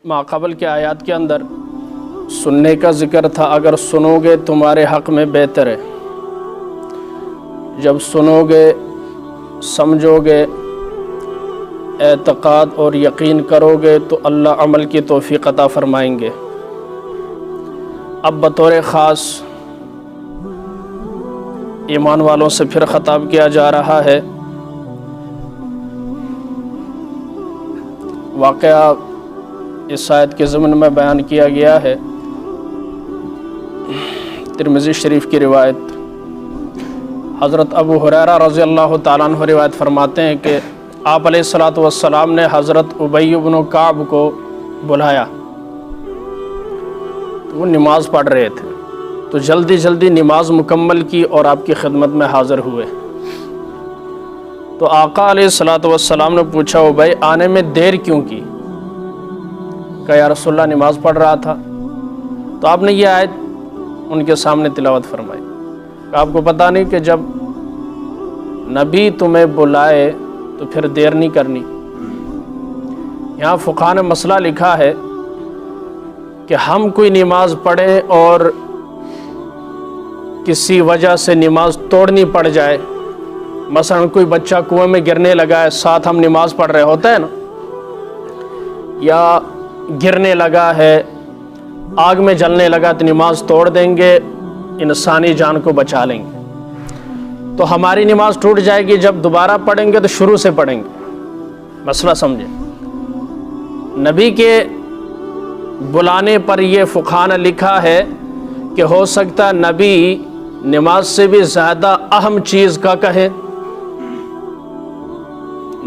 ماقبل کے آیات کے اندر سننے کا ذکر تھا، اگر سنو گے تمہارے حق میں بہتر ہے، جب سنو گے سمجھو گے اعتقاد اور یقین کرو گے تو اللہ عمل کی توفیق عطا فرمائیں گے۔ اب بطور خاص ایمان والوں سے پھر خطاب کیا جا رہا ہے۔ واقعہ اس آیت کے ضمن میں بیان کیا گیا ہے، ترمذی شریف کی روایت۔ حضرت ابو ہریرہ رضی اللہ تعالیٰ عنہ روایت فرماتے ہیں کہ آپ علیہ الصلوۃ والسلام نے حضرت ابی بن کعب کو بلایا، تو وہ نماز پڑھ رہے تھے، تو جلدی جلدی نماز مکمل کی اور آپ کی خدمت میں حاضر ہوئے۔ تو آقا علیہ الصلوۃ والسلام نے پوچھا ابی آنے میں دیر کیوں کی؟ کہ یا رسول اللہ نماز پڑھ رہا تھا۔ تو آپ نے یہ آیت ان کے سامنے تلاوت فرمائی کہ آپ کو پتہ نہیں کہ جب نبی تمہیں بلائے تو پھر دیر نہیں کرنی۔ یہاں فقہاء نے مسئلہ لکھا ہے کہ ہم کوئی نماز پڑھیں اور کسی وجہ سے نماز توڑنی پڑ جائے، مثلا کوئی بچہ کنویں میں گرنے لگا ہے، ساتھ ہم نماز پڑھ رہے ہوتے ہیں نا، یا گرنے لگا ہے، آگ میں جلنے لگا تو نماز توڑ دیں گے، انسانی جان کو بچا لیں گے۔ تو ہماری نماز ٹوٹ جائے گی، جب دوبارہ پڑھیں گے تو شروع سے پڑھیں گے۔ مسئلہ سمجھیں، نبی کے بلانے پر یہ فقہاء نے لکھا ہے کہ ہو سکتا نبی نماز سے بھی زیادہ اہم چیز کا کہے۔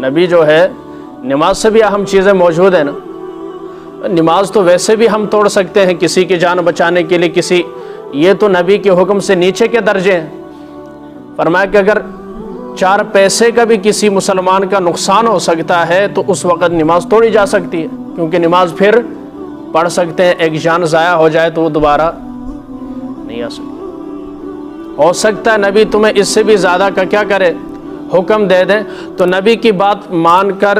نبی جو ہے نماز سے بھی اہم چیزیں موجود ہیں نا، نماز تو ویسے بھی ہم توڑ سکتے ہیں کسی کی جان بچانے کے لیے، یہ تو نبی کے حکم سے نیچے کے درجے ہیں۔ فرمایا کہ اگر 4 پیسے کا بھی کسی مسلمان کا نقصان ہو سکتا ہے تو اس وقت نماز توڑی جا سکتی ہے، کیونکہ نماز پھر پڑھ سکتے ہیں، ایک جان ضائع ہو جائے تو وہ دوبارہ نہیں آ سکتی۔ ہو سکتا ہے نبی تمہیں اس سے بھی زیادہ کا کیا کرے، حکم دے دیں، تو نبی کی بات مان کر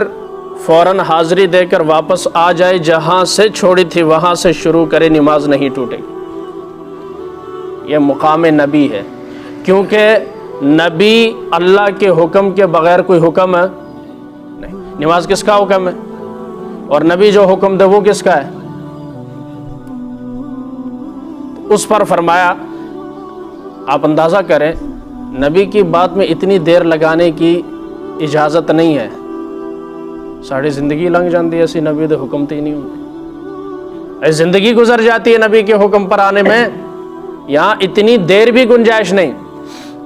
فوراً حاضری دے کر واپس آ جائے، جہاں سے چھوڑی تھی وہاں سے شروع کرے، نماز نہیں ٹوٹے گی۔ یہ مقام نبی ہے، کیونکہ نبی اللہ کے حکم کے بغیر کوئی حکم ہے نہیں۔ نماز کس کا حکم ہے؟ اور نبی جو حکم دے وہ کس کا ہے؟ اس پر فرمایا، آپ اندازہ کریں نبی کی بات میں اتنی دیر لگانے کی اجازت نہیں ہے۔ ساری زندگی لنگ جاندی ہے ایسی نبی دے حکم تے ہی نہیں ہوتی، ایسی زندگی گزر جاتی ہے نبی کے حکم پر آنے میں، یہاں اتنی دیر بھی گنجائش نہیں۔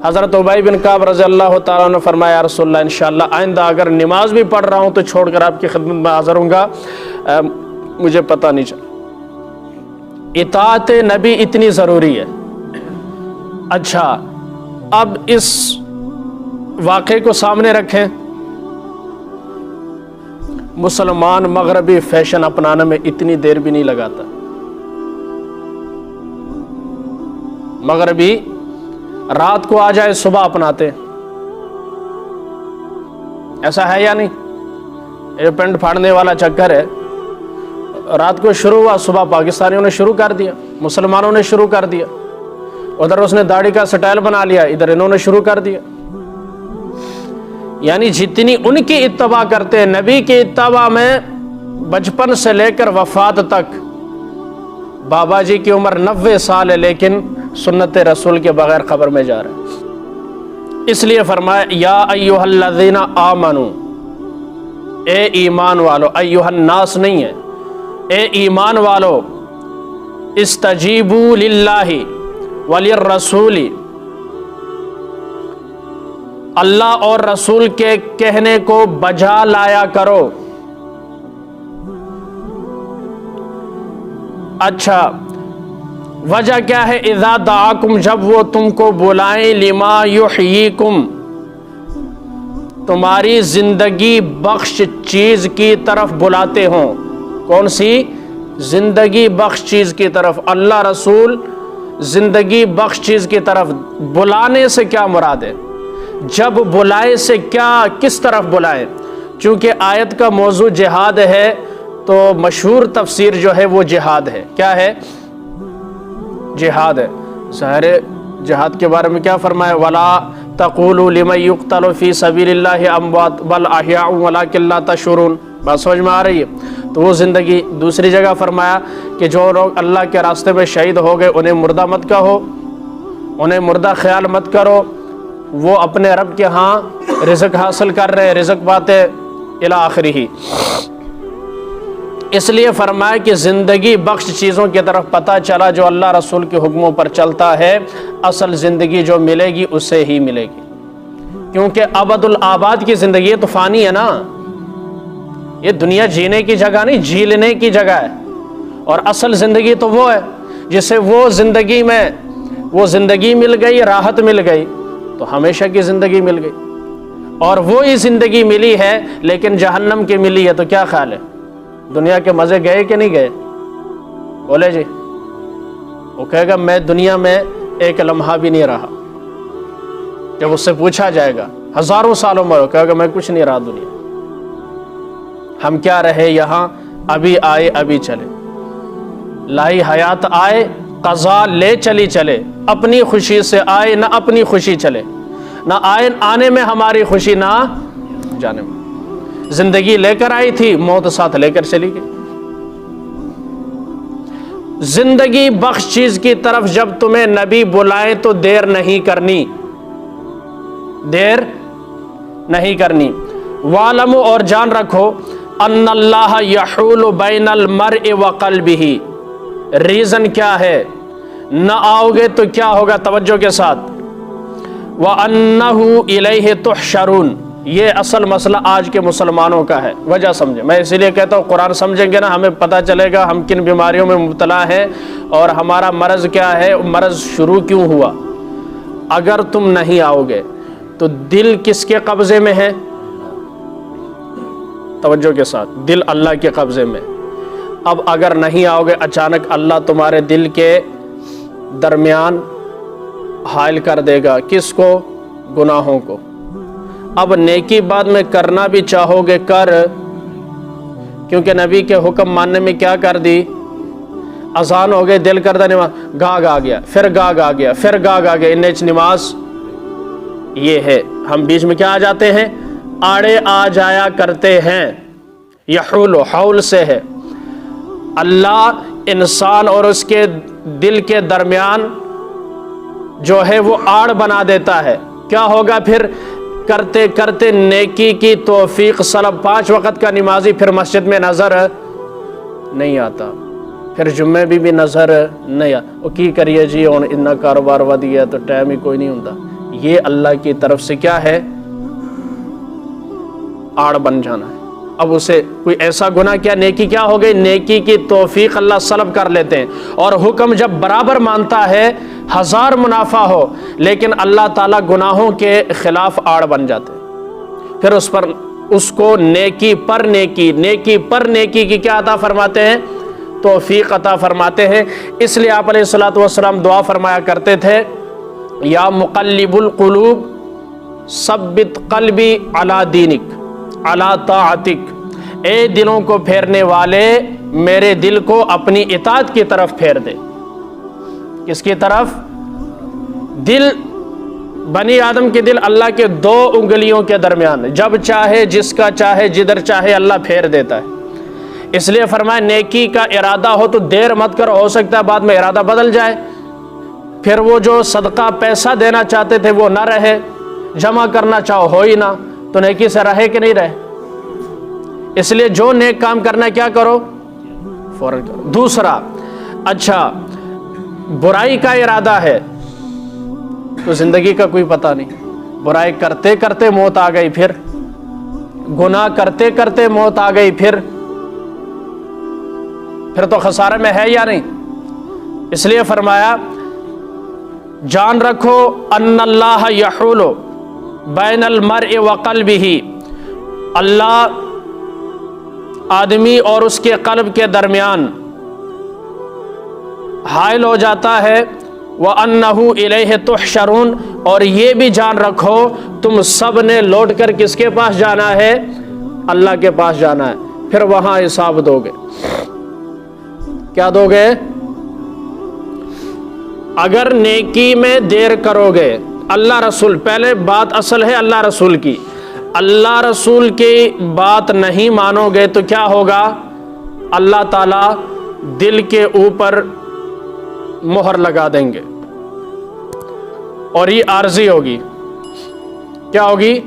حضرت ابی بن کعب رضی اللہ تعالیٰ نے فرمایا، یا رسول اللہ انشاءاللہ آئندہ اگر نماز بھی پڑھ رہا ہوں تو چھوڑ کر آپ کی خدمت میں حاضر ہوں گا، مجھے پتہ نہیں چلا۔ اطاعت نبی اتنی ضروری ہے۔ اچھا، اب اس واقعے کو سامنے رکھیں، مسلمان مغربی فیشن اپنانے میں اتنی دیر بھی نہیں لگاتا۔ مغربی رات کو آ جائے صبح اپناتے، ایسا ہے یا نہیں؟ یہ پینٹ پھاڑنے والا چکر ہے، رات کو شروع ہوا، صبح پاکستانیوں نے شروع کر دیا، مسلمانوں نے شروع کر دیا، ادھر اس نے داڑھی کا سٹائل بنا لیا، ادھر انہوں نے شروع کر دیا۔ یعنی جتنی ان کی اتباع کرتے ہیں، نبی کی اتباع میں بچپن سے لے کر وفات تک، بابا جی کی عمر 90 سال ہے لیکن سنت رسول کے بغیر قبر میں جا رہے ہیں۔ اس لیے فرمایا، یا ایھا الذین آمنو، اے ایمان والو، ایھا الناس نہیں ہے، اے ایمان والو، استجیبوا للہ وللرسول، اللہ اور رسول کے کہنے کو بجا لایا کرو۔ اچھا، وجہ کیا ہے؟ اذا دعاکم، جب وہ تم کو بلائیں، لما یحییکم، تمہاری زندگی بخش چیز کی طرف بلاتے ہوں۔ کون سی زندگی بخش چیز کی طرف؟ اللہ رسول زندگی بخش چیز کی طرف بلانے سے کیا مراد ہے؟ جب بلائے سے کیا، کس طرف بلائے؟ چونکہ آیت کا موضوع جہاد ہے، تو مشہور تفسیر جو ہے وہ جہاد ہے. کیا ہے؟ جہاد ہے. ظاہر جہاد کے بارے میں کیا فرمایا؟ وَلَا تَقُولُوا لِمَن يُقْتَلُ فِي سَبِيلِ اللَّهِ أَمْوَاتٌ بَلْ أَحْيَاءٌ وَلَٰكِن لَّا تَشْعُرُونَ. بات سمجھ میں آ رہی ہے؟ تو وہ زندگی. دوسری جگہ فرمایا کہ جو لوگ اللہ کے راستے میں شہید ہو گئے انہیں مردہ مت کہو، انہیں مردہ خیال مت کرو، وہ اپنے رب کے ہاں رزق حاصل کر رہے، رزق پاتے الی آخرہ. اس لیے فرمایا کہ زندگی بخش چیزوں کی طرف پتہ چلا جو اللہ رسول کے حکموں پر چلتا ہے، اصل زندگی جو ملے گی اس سے ہی ملے گی. کیونکہ ابد الآباد کی زندگی یہ تو فانی ہے نا، یہ دنیا جینے کی جگہ نہیں، جی لینے کی جگہ ہے. اور اصل زندگی تو وہ ہے جسے وہ زندگی مل گئی، راحت مل گئی تو ہمیشہ کی زندگی مل گئی. اور وہی زندگی ملی ہے لیکن جہنم کی ملی ہے. تو کیا خیال ہے؟ دنیا کے مزے گئے کہ نہیں گئے؟ بولے جی. وہ کہے گا میں دنیا میں ایک لمحہ بھی نہیں رہا. جب اس سے پوچھا جائے گا ہزاروں سالوں میں، کہے گا میں کچھ نہیں رہا دنیا. ہم کیا رہے یہاں؟ ابھی آئے ابھی چلے. لائی حیات آئے، قضا لے چلی چلے. اپنی خوشی سے آئے نہ اپنی خوشی چلے، نہ آنے میں ہماری خوشی نہ جانے میں. زندگی لے کر آئی تھی، موت ساتھ لے کر چلی گئی. زندگی بخش چیز کی طرف جب تمہیں نبی بلائے تو دیر نہیں کرنی، دیر نہیں کرنی. وَاعْلَمُوا اور جان رکھو ان اللہ یحول بین المرء وقلبہ. ریزن کیا ہے؟ نہ آؤ گے تو کیا ہوگا؟ توجہ کے ساتھ. وَأَنَّهُ إِلَيْهِ تُحْشَرُونَ. یہ اصل مسئلہ آج کے مسلمانوں کا ہے. وجہ سمجھیں. میں اسی لیے کہتا ہوں قرآن سمجھیں گے نا ہمیں پتہ چلے گا ہم کن بیماریوں میں مبتلا ہیں اور ہمارا مرض کیا ہے، مرض شروع کیوں ہوا. اگر تم نہیں آؤ گے تو دل کس کے قبضے میں ہے؟ توجہ کے ساتھ. دل اللہ کے قبضے میں. اب اگر نہیں آؤ گے اچانک اللہ تمہارے دل کے درمیان حائل کر دے گا. کس کو؟ گناہوں کو. اب نیکی بعد میں کرنا بھی چاہو گے کر، کیونکہ نبی کے حکم ماننے میں کیا کر دی؟ اذان ہو گئے، دل کردہ نماز، گاگ آ گیا، پھر گاگ آ گیا، پھر گاگ آ گیا، انچ نماز. یہ ہے ہم بیچ میں کیا آ جاتے ہیں؟ آڑے آ جایا کرتے ہیں. یحول حول سے ہے. اللہ انسان اور اس کے دل کے درمیان جو ہے وہ آڑ بنا دیتا ہے. کیا ہوگا پھر؟ کرتے کرتے نیکی کی توفیق سلب. 5 وقت کا نمازی پھر مسجد میں نظر نہیں آتا، پھر جمعے بھی نظر نہیں آتا. وہ کی کریے جی اور اتنا کاروبار ود گیا تو ٹائم ہی کوئی نہیں ہوتا. یہ اللہ کی طرف سے کیا ہے؟ آڑ بن جانا ہے. اب اسے کوئی ایسا گناہ کیا، نیکی کیا ہو گئی؟ نیکی کی توفیق اللہ سلب کر لیتے ہیں. اور حکم جب برابر مانتا ہے 1000 منافع ہو لیکن اللہ تعالیٰ گناہوں کے خلاف آڑ بن جاتے ہیں. پھر اس کو نیکی پر نیکی، نیکی پر نیکی کی کیا عطا فرماتے ہیں؟ توفیق عطا فرماتے ہیں. اس لیے آپ علیہ الصلوۃ والسلام دعا فرمایا کرتے تھے یا مقلب القلوب ثبت قلبی علی دینک علی طاعتک. اے دلوں کو پھیرنے والے میرے دل کو اپنی اطاعت کی طرف پھیر دے. کس کی طرف؟ دل بنی آدم کے دل اللہ کے 2 انگلیوں کے درمیان، جب چاہے جس کا چاہے جدھر چاہے اللہ پھیر دیتا ہے. اس لیے فرمایا نیکی کا ارادہ ہو تو دیر مت کرو، ہو سکتا ہے بعد میں ارادہ بدل جائے. پھر وہ جو صدقہ پیسہ دینا چاہتے تھے وہ نہ رہے، جمع کرنا چاہو ہو ہی نہ، تو نیکی سے رہے کہ نہیں رہے. اس لیے جو نیک کام کرنا کیا کرو؟ فوراً کرو. دوسرا، اچھا برائی کا ارادہ ہے تو زندگی کا کوئی پتہ نہیں. برائی کرتے کرتے موت آ گئی، پھر گناہ کرتے کرتے موت آ گئی، پھر تو خسارے میں ہے یا نہیں. اس لیے فرمایا جان رکھو ان اللہ یحول بین المرء وقلبہ. اللہ آدمی اور اس کے قلب کے درمیان حائل ہو جاتا ہے. وَأَنَّهُ إِلَيْهِ تُحْشَرُونَ. اور یہ بھی جان رکھو تم سب نے لوٹ کر کس کے پاس جانا ہے؟ اللہ کے پاس جانا ہے. پھر وہاں حساب دو گے. کیا دو گے؟ اگر نیکی میں دیر کرو گے، اللہ رسول، پہلے بات اصل ہے اللہ رسول کی، اللہ رسول کی بات نہیں مانو گے تو کیا ہوگا؟ اللہ تعالیٰ دل کے اوپر مہر لگا دیں گے اور یہ عارضی ہوگی. کیا ہوگی؟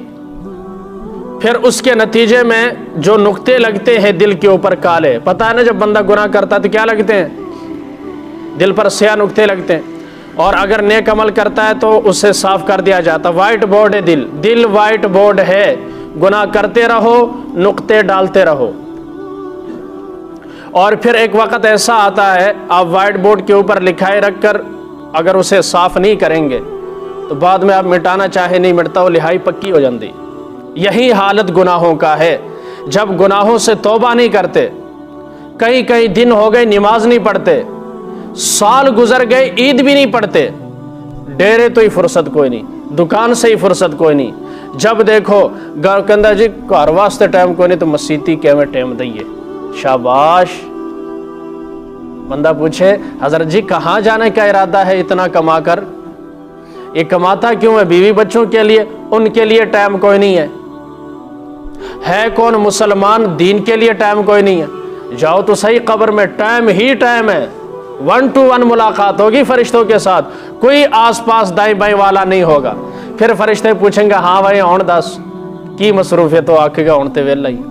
پھر اس کے نتیجے میں جو نقطے لگتے ہیں دل کے اوپر کالے، پتہ ہے نا جب بندہ گناہ کرتا ہے تو کیا لگتے ہیں؟ دل پر سیاہ نقطے لگتے ہیں. اور اگر نیک عمل کرتا ہے تو اسے صاف کر دیا جاتا. وائٹ بورڈ ہے دل وائٹ بورڈ ہے، گناہ کرتے رہو، نقطے ڈالتے رہو. اور پھر ایک وقت ایسا آتا ہے آپ وائٹ بورڈ کے اوپر لکھائی رکھ کر اگر اسے صاف نہیں کریں گے تو بعد میں آپ مٹانا چاہے نہیں مٹتا، وہ لہائی پکی ہو جاتی. یہی حالت گناہوں کا ہے. جب گناہوں سے توبہ نہیں کرتے، کئی دن ہو گئے نماز نہیں پڑھتے، سال گزر گئے عید بھی نہیں پڑھتے، ڈیرے تو ہی فرصت کوئی نہیں، دکان سے ہی فرصت کوئی نہیں. جب دیکھو گھر کے اندر جی گھر واسطے ٹائم کوئی نہیں تو مسیتی کیا میں ٹائم دئیے. شاباش. بندہ پوچھے حضرت جی کہاں جانے کا ارادہ ہے اتنا کما کر؟ یہ کماتا کیوں ہے؟ بیوی بچوں کے لیے، ان کے لیے ٹائم کوئی نہیں ہے کون مسلمان، دین کے لیے ٹائم کوئی نہیں ہے. جاؤ تو صحیح قبر میں، ٹائم ہی ٹائم ہے، 1 to 1 ملاقات ہوگی فرشتوں کے ساتھ، کوئی آس پاس دائیں بائیں والا نہیں ہوگا. پھر فرشتے پوچھیں گے ہاں بھائی ہون دس کی مصروف ہے، تو آکے گا ہونتے ویلا ہی.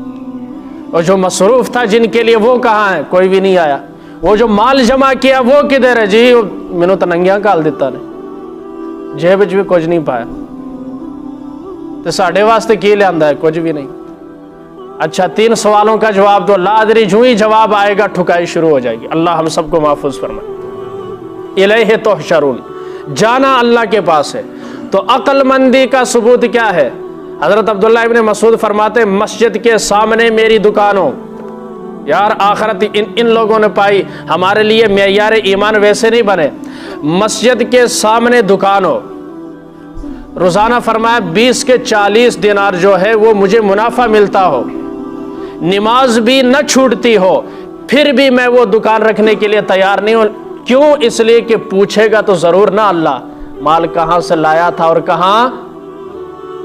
اور جو مصروف تھا جن کے لیے وہ کہاں ہے؟ کوئی بھی نہیں آیا. وہ جو مال جمع کیا وہ کدھر ہے؟ جی مینوں تو ننگیاں کال دیتا نے، جیب بھی کچھ نہیں پایا، تو ساڑھے واسطے کی لے آندا ہے؟ کچھ بھی نہیں. اچھا 3 سوالوں کا جواب دو، لا ادری جو ہی جواب آئے گا ٹھکائی شروع ہو جائے گی. اللہ ہم سب کو محفوظ فرمائے. الیہ تحشرون، جانا اللہ کے پاس ہے. تو عقل مندی کا ثبوت کیا ہے؟ حضرت عبداللہ ابن مسعود فرماتے مسجد کے سامنے میری دکان ہو. یار آخرت ان لوگوں نے پائی، ہمارے لیے معیار ایمان ویسے نہیں بنے. مسجد کے سامنے دکان ہو، روزانہ فرمایا 20 کے 40 دینار جو ہے وہ مجھے منافع ملتا ہو، نماز بھی نہ چھوٹتی ہو، پھر بھی میں وہ دکان رکھنے کے لیے تیار نہیں ہوں. کیوں؟ اس لیے کہ پوچھے گا تو ضرور نا اللہ مال کہاں سے لایا تھا اور کہاں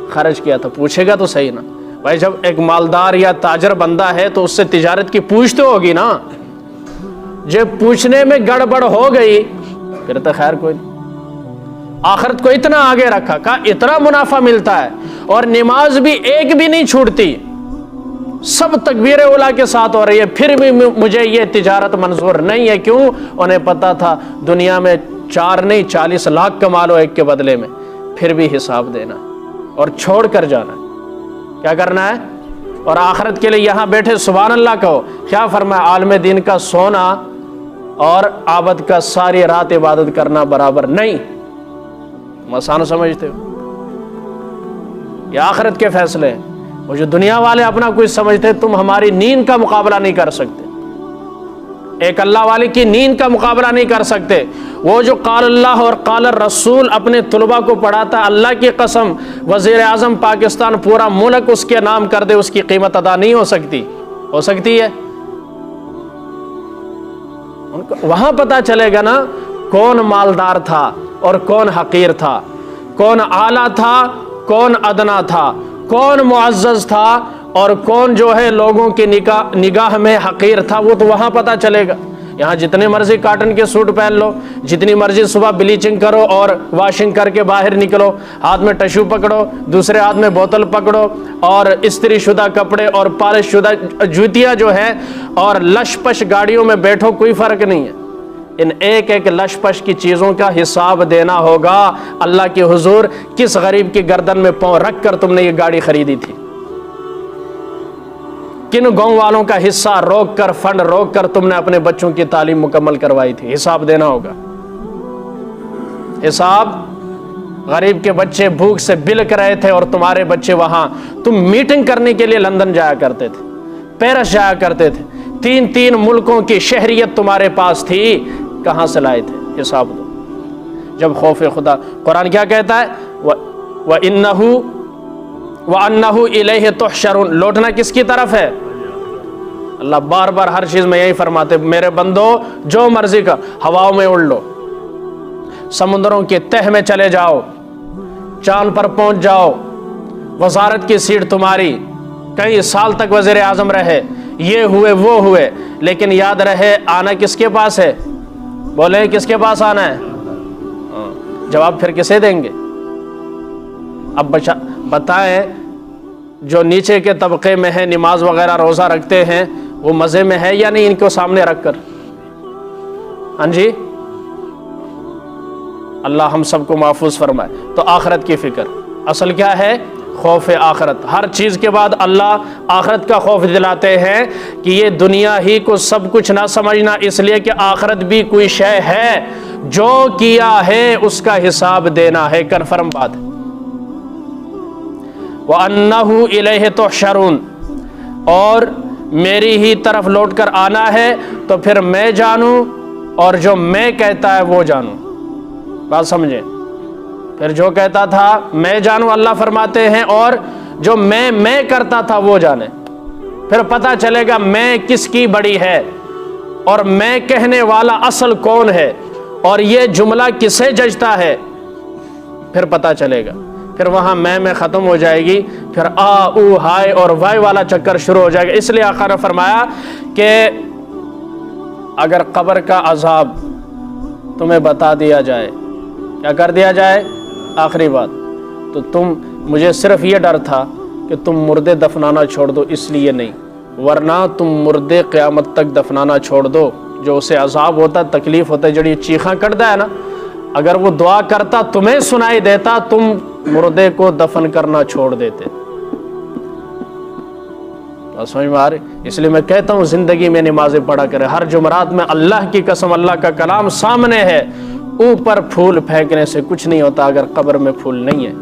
خرچ کیا تھا، پوچھے گا تو صحیح نا. بھائی جب ایک مالدار یا تاجر بندہ ہے تو اس سے تجارت کی پوچھ تو ہوگی نا. جب پوچھنے میں گڑبڑ ہو گئی پھر تو خیر کوئی نہیں. آخرت کو اتنا آگے رکھا، کہا اتنا منافع ملتا ہے اور نماز بھی ایک بھی نہیں چھوٹتی، سب تکبیر اولا کے ساتھ ہو رہی ہے، پھر بھی مجھے یہ تجارت منظور نہیں ہے. کیوں؟ انہیں پتا تھا دنیا میں 4 نہیں 40 لاکھ کما لو ایک کے بدلے میں، پھر بھی حساب دینا اور چھوڑ کر جانا. کیا کرنا ہے؟ اور آخرت کے لیے یہاں بیٹھے سبحان اللہ کہو. کیا فرمایا؟ عالم دین کا سونا اور عابد کا ساری رات عبادت کرنا برابر نہیں. آسان سمجھتے ہو؟ یہ آخرت کے فیصلے ہیں. وہ جو دنیا والے اپنا کچھ سمجھتے، تم ہماری نیند کا مقابلہ نہیں کر سکتے، ایک اللہ والے کی نیند کا مقابلہ نہیں کر سکتے. وہ جو قال اللہ اور قال الرسول اپنے طلباء کو پڑھاتا، اللہ کی قسم وزیر اعظم پاکستان پورا ملک اس کے نام کر دے، اس کی قیمت ادا نہیں ہو سکتی. ہو سکتی ہے؟ وہاں پتہ چلے گا نا کون مالدار تھا اور کون حقیر تھا، کون اعلیٰ تھا کون ادنا تھا، کون معزز تھا اور کون جو ہے لوگوں کی نگاہ میں حقیر تھا. وہ تو وہاں پتہ چلے گا. یہاں جتنے مرضی کاٹن کے سوٹ پہن لو، جتنی مرضی صبح بلیچنگ کرو اور واشنگ کر کے باہر نکلو، ہاتھ میں ٹشو پکڑو، دوسرے ہاتھ میں بوتل پکڑو اور استری شدہ کپڑے اور پالش شدہ جوتیاں جو ہے اور لش پش گاڑیوں میں بیٹھو، کوئی فرق نہیں ہے. ان ایک ایک لش پش کی چیزوں کا حساب دینا ہوگا اللہ کے حضور. کس غریب کی گردن میں پاؤں رکھ کر تم نے یہ گاڑی خریدی تھی؟ کن گاؤں والوں کا حصہ روک کر، فنڈ روک کر تم نے اپنے بچوں کی تعلیم مکمل کروائی تھی؟ حساب دینا ہوگا. حساب. غریب کے بچے بھوک سے بلک رہے تھے اور تمہارے بچے وہاں، تم میٹنگ کرنے کے لیے لندن جایا کرتے تھے، پیرس جایا کرتے تھے، 3 ملکوں کی شہریت تمہارے پاس تھی، کہاں سے لائے تھے؟ حساب دو. جب خوف خدا، قرآن کیا کہتا ہے؟ وَإِنَّهُ وَأَنَّهُ إِلَيْهِ تُحْشَرُونَ. لوٹنا کس کی طرف ہے؟ اللہ بار بار ہر چیز میں یہی فرماتے میرے بندو جو مرضی کا ہواؤں میں اڑ لو، سمندروں کے تہ میں چلے جاؤ، چاند پر پہنچ جاؤ، وزارت کی سیٹ تمہاری، کئی سال تک وزیر اعظم رہے، یہ ہوئے وہ ہوئے، لیکن یاد رہے آنا کس کے پاس ہے؟ بولے کس کے پاس آنا ہے؟ جواب پھر کسے دیں گے؟ اب بتائیں جو نیچے کے طبقے میں ہیں، نماز وغیرہ روزہ رکھتے ہیں، وہ مزے میں ہے یا نہیں ان کو سامنے رکھ کر؟ ہاں جی، اللہ ہم سب کو محفوظ فرمائے۔ تو آخرت کی فکر اصل کیا ہے؟ خوف آخرت۔ ہر چیز کے بعد اللہ آخرت کا خوف دلاتے ہیں کہ یہ دنیا ہی کو سب کچھ نہ سمجھنا، اس لیے کہ آخرت بھی کوئی شے ہے، جو کیا ہے اس کا حساب دینا ہے، کنفرم بات۔ وَأَنَّهُ إِلَيْهِ تُحْشَرُونَ، اور میری ہی طرف لوٹ کر آنا ہے، تو پھر میں جانوں اور جو میں کہتا ہے وہ جانوں۔ بات سمجھیں، پھر جو کہتا تھا میں جانوں اللہ فرماتے ہیں، اور جو میں کرتا تھا وہ جانے۔ پھر پتہ چلے گا میں کس کی بڑی ہے، اور میں کہنے والا اصل کون ہے، اور یہ جملہ کسے ججتا ہے، پھر پتہ چلے گا۔ پھر وہاں میں ختم ہو جائے گی، پھر آ او ہائے اور وائے والا چکر شروع ہو جائے گا۔ اس لیے آقا نے فرمایا کہ اگر قبر کا عذاب تمہیں بتا دیا جائے، کیا کر دیا جائے؟ آخری بات، تو مجھے صرف یہ ڈر تھا کہ تم مردے دفنانا چھوڑ دو، اس لیے نہیں، ورنہ تم مردے قیامت تک دفنانا چھوڑ دو۔ جو اسے عذاب ہوتا، تکلیف ہوتا ہے، جڑی چیخاں کٹتا ہے نا، اگر وہ دعا کرتا تمہیں سنائی دیتا، تم مردے کو دفن کرنا چھوڑ دیتے۔ سمجھ میں آ رہی؟ اس لیے میں کہتا ہوں زندگی میں نمازیں پڑھا کرے، ہر جمعرات میں، اللہ کی قسم اللہ کا کلام سامنے ہے، اوپر پھول پھینکنے سے کچھ نہیں ہوتا اگر قبر میں پھول نہیں ہے۔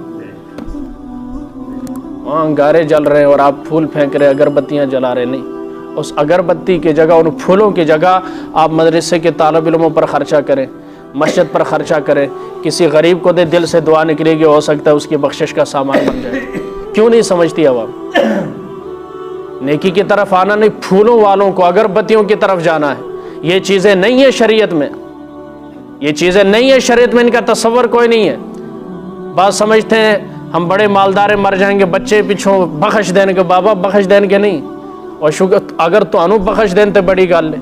وہاں انگارے جل رہے ہیں اور آپ پھول پھینک رہے، اگربتیاں جلا رہے، نہیں، اس اگربتی کی جگہ، ان پھولوں کی جگہ آپ مدرسے کے طالب علموں پر خرچہ کریں، مسجد پر خرچہ کریں، کسی غریب کو دے، دل سے دعا نکلے گی، ہو سکتا ہے اس کی بخشش کا سامان بن جائے۔ کیوں نہیں سمجھتی عوام؟ نیکی کی طرف آنا نہیں، پھولوں والوں کو، اگربتیوں کی طرف جانا ہے۔ یہ چیزیں نہیں ہیں شریعت میں، یہ چیزیں نہیں ہیں شریعت میں، ان کا تصور کوئی نہیں ہے۔ بات سمجھتے ہیں ہم بڑے مالدارے مر جائیں گے، بچے پیچھوں بخش دین کے، بابا بخش دین کے نہیں، اور شکر اگر تو انو بخش دین تے بڑی گل ہے،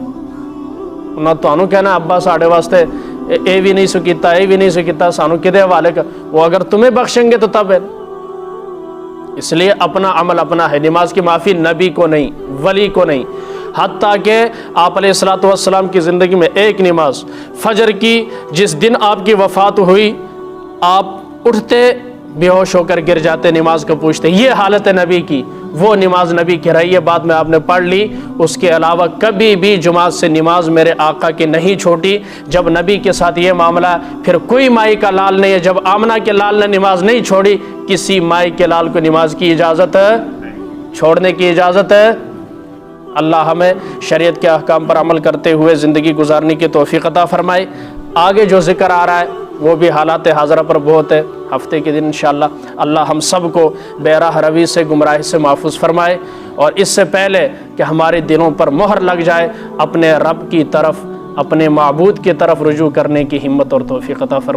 نہ تو انو کہنا ابا ساڑھے واسطے اے بھی نہیں سو کیتا، اے بھی نہیں سو کیتا، سانو کدے حوالے کا، وہ اگر تمہیں بخشیں گے تو تب ہے۔ اس لیے اپنا عمل اپنا ہے، نماز کی معافی نبی کو نہیں، ولی کو نہیں، حتیٰ کہ آپ علیہ السلام کی زندگی میں ایک نماز فجر کی، جس دن آپ کی وفات ہوئی، آپ اٹھتے بے ہوش ہو کر گر جاتے، نماز کو پوچھتے، یہ حالت ہے نبی کی، وہ نماز نبی کی رہی ہے، بعد میں آپ نے پڑھ لی۔ اس کے علاوہ کبھی بھی جماعت سے نماز میرے آقا کی نہیں چھوٹی۔ جب نبی کے ساتھ یہ معاملہ، پھر کوئی مائی کا لال نہیں ہے۔ جب آمنہ کے لال نے نماز نہیں چھوڑی، کسی مائی کے لال کو نماز کی اجازت ہے، چھوڑنے کی اجازت ہے؟ اللہ ہمیں شریعت کے احکام پر عمل کرتے ہوئے زندگی گزارنے کی توفیق عطا فرمائے۔ آگے جو ذکر آ رہا ہے وہ بھی حالات حاضرہ پر بہت ہے، ہفتے کے دن انشاءاللہ اللہ ہم سب کو بے راہ روی سے، گمراہی سے محفوظ فرمائے، اور اس سے پہلے کہ ہمارے دلوں پر مہر لگ جائے، اپنے رب کی طرف، اپنے معبود کی طرف رجوع کرنے کی ہمت اور توفیق عطا فرمائے۔